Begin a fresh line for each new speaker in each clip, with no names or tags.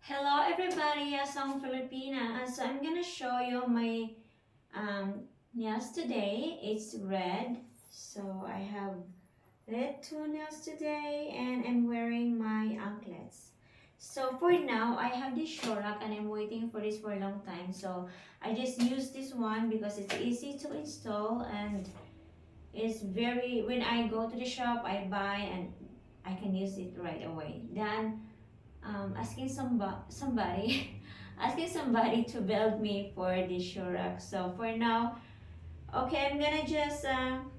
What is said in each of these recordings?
Hello everybody, I'm Filipina. So I'm gonna show you my nails today. It's red, so I have red two nails today, and I'm wearing my anklets. So for now, I have this Shorak and I'm waiting for this for a long time. So I just use this one because it's easy to install and it's very. When I go to the shop, I buy and I can use it right away. Then asking somebody asking somebody to build me for the Shurak. So for now, okay, I'm gonna just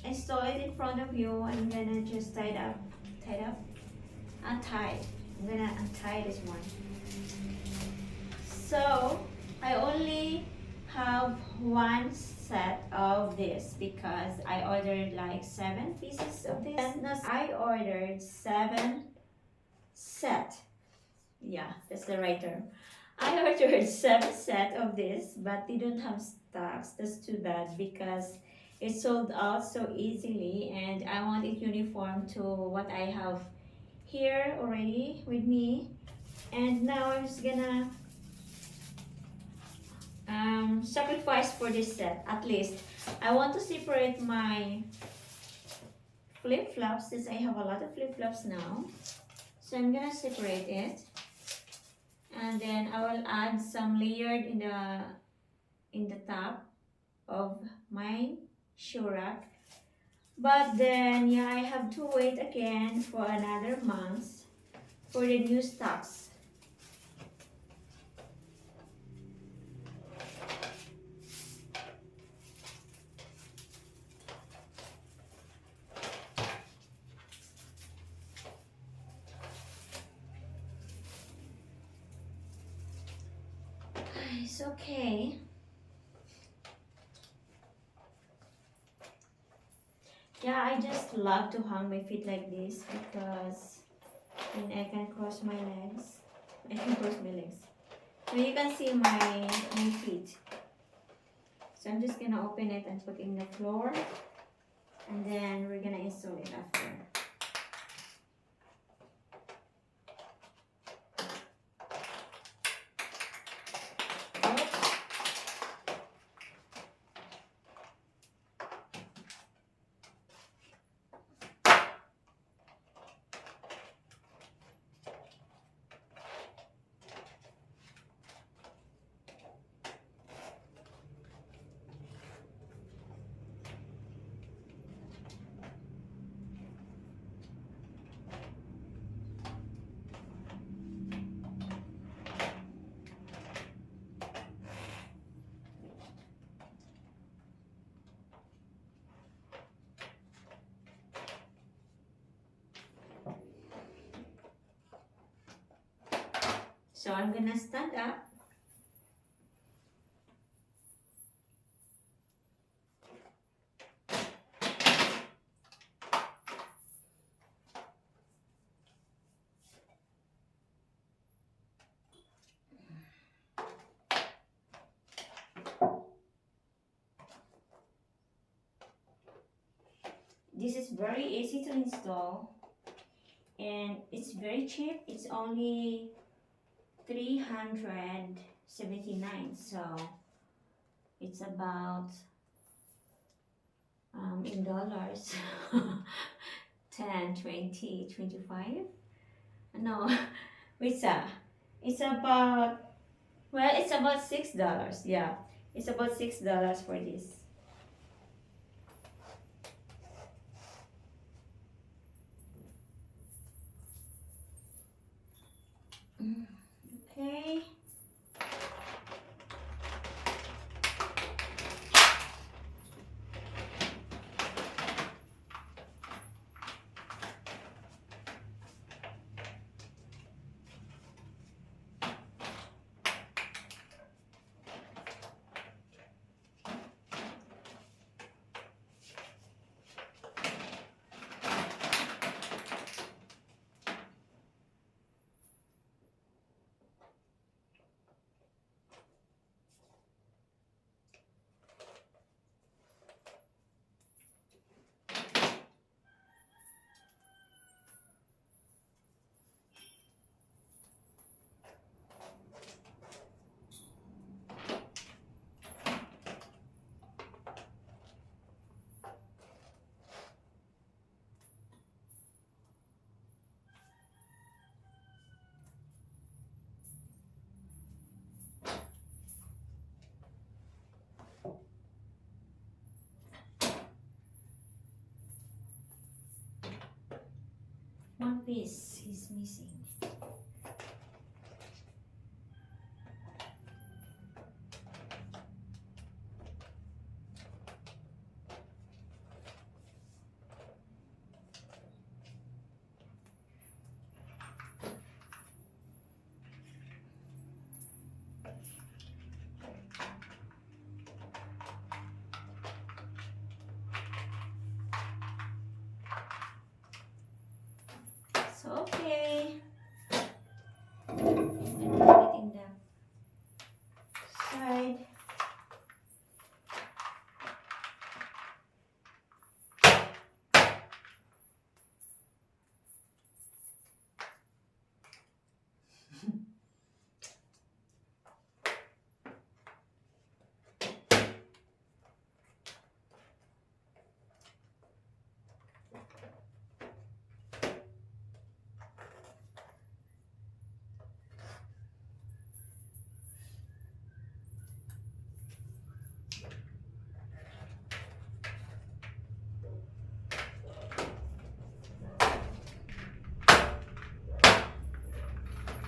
install it in front of you. I'm gonna just tie it up, untie. I'm gonna untie this one. So I only have one set of this because I ordered like 7 pieces of this. I ordered 7 set. Yeah, that's the right term. I ordered 7 set of this, but they don't have stocks. That's too bad because it sold out so easily, and I want it uniform to what I have here already with me. And now I'm just gonna sacrifice for this set. At least I want to separate my flip-flops since I have a lot of flip-flops now. So I'm gonna separate it. And then I will add some layered in the top of my shoe rack. But then yeah, I have to wait again for another month for the new stocks. It's okay. Yeah, I just love to hang my feet like this because then I can cross my legs. I can cross my legs. So you can see my feet. So I'm just gonna open it and put it in the floor, and then we're gonna install it after. So I'm gonna stand up. This is very easy to install and it's very cheap. It's only 379, so it's about in dollars 10, 20, 25. No, it's about, well, it's about $6. Yeah, it's about $6 for this. Okay. piece is missing. So okay, I'm gonna put it in the side.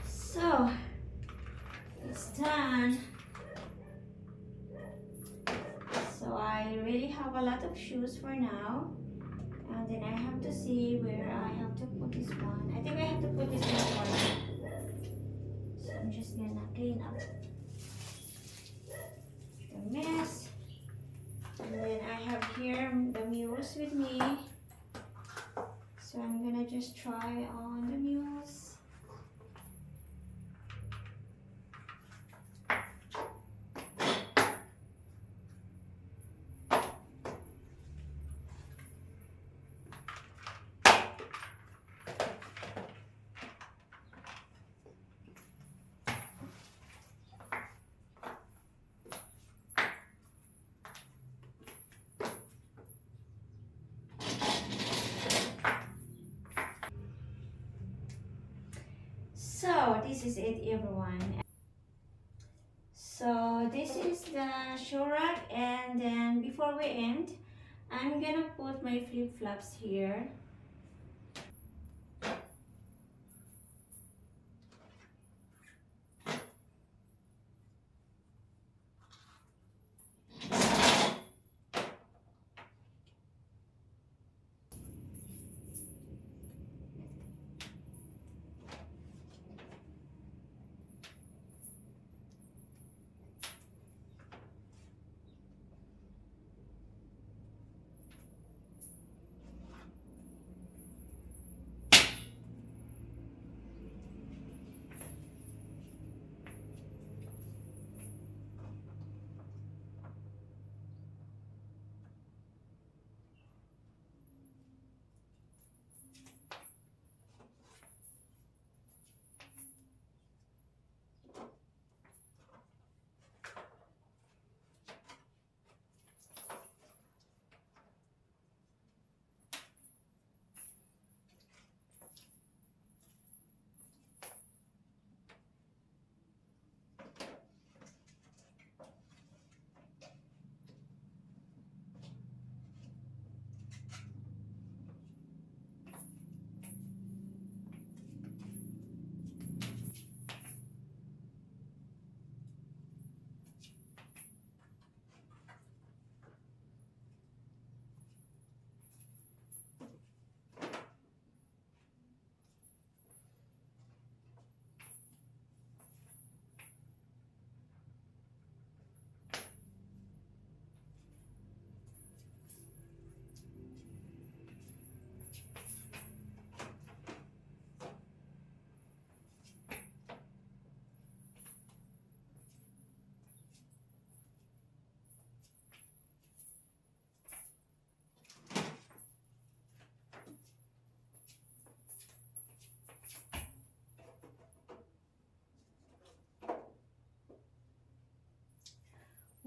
So it's done. So I really have a lot of shoes for now, and then I have to see where I have to put this one. I think I have to put this in the corner. So I'm just gonna clean up the mess. And then I have here the mules with me. So I'm gonna just try on the mules. So this is it, everyone. So this is the shoe rack, and then before we end, I'm gonna put my flip-flops here.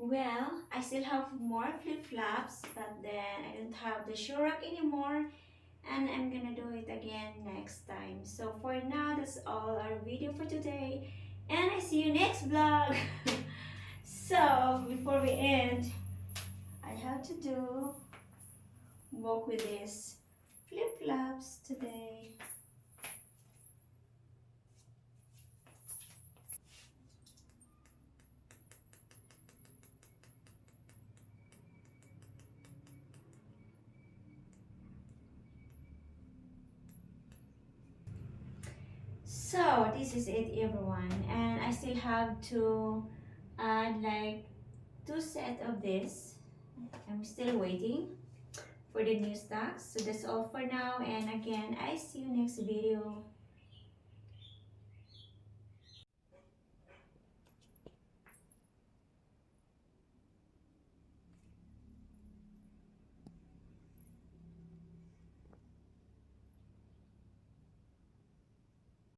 Well, I still have more flip-flops, but then I don't have the shoe rack anymore, and I'm gonna do it again next time. So for now, that's all our video for today, and I see you next vlog. So before we end, I have to walk with these flip-flops today. So this is it, everyone, and I still have to add like 2 sets of this. I'm still waiting for the new stocks. So that's all for now, and again, I see you next video.